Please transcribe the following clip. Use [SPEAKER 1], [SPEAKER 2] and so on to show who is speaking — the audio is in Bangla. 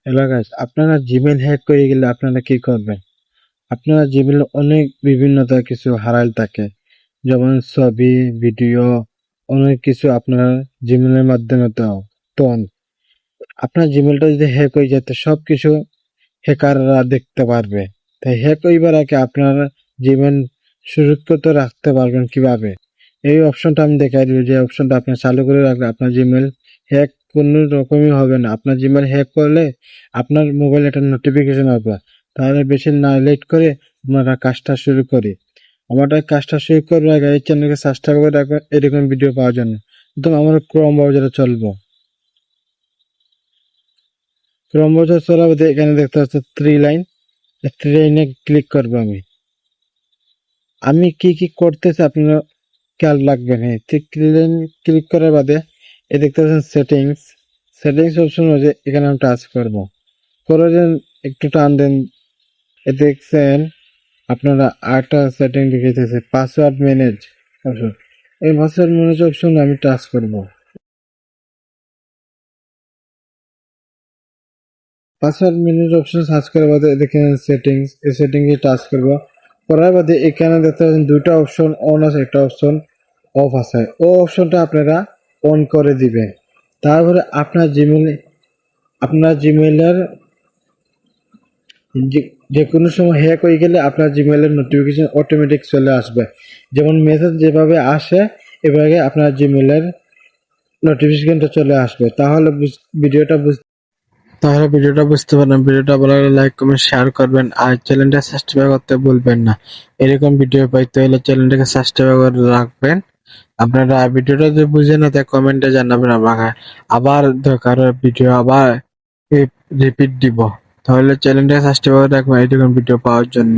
[SPEAKER 1] হ্যালো গাইস, আপনারা জিমেইল হ্যাক করে গেলে আপনারা কি করবেন? আপনারা জিমেইলে অনেক বিভিন্নতা কিছু হারাল থাকে, যেমন ছবি, ভিডিও, অনেক কিছু আপনার জিমেইলের মাধ্যমে তখন আপনার জিমেইলটা যদি হ্যাক হয়ে যায় তো সবকিছু হ্যাকাররা দেখতে পারবে। তাই হ্যাক হইবার আগে আপনার জিমেইল সুরক্ষিত রাখতে পারবেন কিভাবে? এই অপশনটা আমি দেখাই দিব, যে অপশনটা আপনি চালু করে রাখলে আপনার জিমেইল হ্যাক কোনো রকমই হবে না। আপনার জিমেইল হ্যাক করলে আপনার মোবাইলে একটা নোটিফিকেশন আসবে। তাহলে বেশি না লেট করে আমরা কাজটা শুরু করি। আমরা কাজটা শুরু করার আগে এই চ্যানেলকে সাবস্ক্রাইব করে রাখবেন এরকম ভিডিও পাওয়ার জন্য। একদম আমার ক্রোম ব্রাউজারে চলবো। ক্রোম ব্রাউজার চলাবে, এখানে দেখতে পাচ্ছেন থ্রি লাইন, থ্রি লাইনে ক্লিক করবো আমি। আমি কি কি করতেছি আপনার খেয়াল রাখবেন। হ্যাঁ, ঠিক ক্লিক করার বাদে এ দেখতে পাচ্ছেন সেটিংস। সেটিংস অপশন হচ্ছে এখানে আমি টাচ করবো। করে দেন, একটু টান দেন, এ দেখছেন আপনারা আরেকটা সেটিং দেখাইতেছে পাসওয়ার্ড ম্যানেজ অপশন। এই পাসওয়ার্ড ম্যানেজ অপশন আমি টাচ করব। পাসওয়ার্ড ম্যানেজ অপশন সার্চ করার বাদে দেখেন সেটিংস, এই সেটিংসে টাচ করব। করার বাদে এখানে দেখতে পাচ্ছেন দুইটা অপশন অন আছে, একটা অপশন অফ আছে। ও অপশনটা আপনারা অন করে দিবেন। তারপরে আপনার জিমেইলের যে কোনো সময় হ্যাক হয়ে গেলে আপনার জিমেইলের নোটিফিকেশন অটোমেটিক চলে আসবে। যেমন মেসেজ যেভাবে আসে এভাবে আপনার জিমেইলের নোটিফিকেশনটা চলে আসবে। ভিডিওটা বুঝতে পারবেন। ভিডিওটা ভালো লাগলে লাইক কমেন্ট শেয়ার করবেন, আর চ্যানেলটা সাবস্ক্রাইব করতে ভুলবেন না। এরকম ভিডিও পাইতে হলে চ্যানেলটাকে সাবস্ক্রাইব করে রাখবেন। আপনারা ভিডিওটা যদি বুঝেন না তাই কমেন্টে জানাবেন, আমাকে আবার দরকার ভিডিও আবার রিপিট দিব। তাহলে চ্যানেলটাকে সাবস্ক্রাইব করে রাখবেন এরকম ভিডিও পাওয়ার জন্য।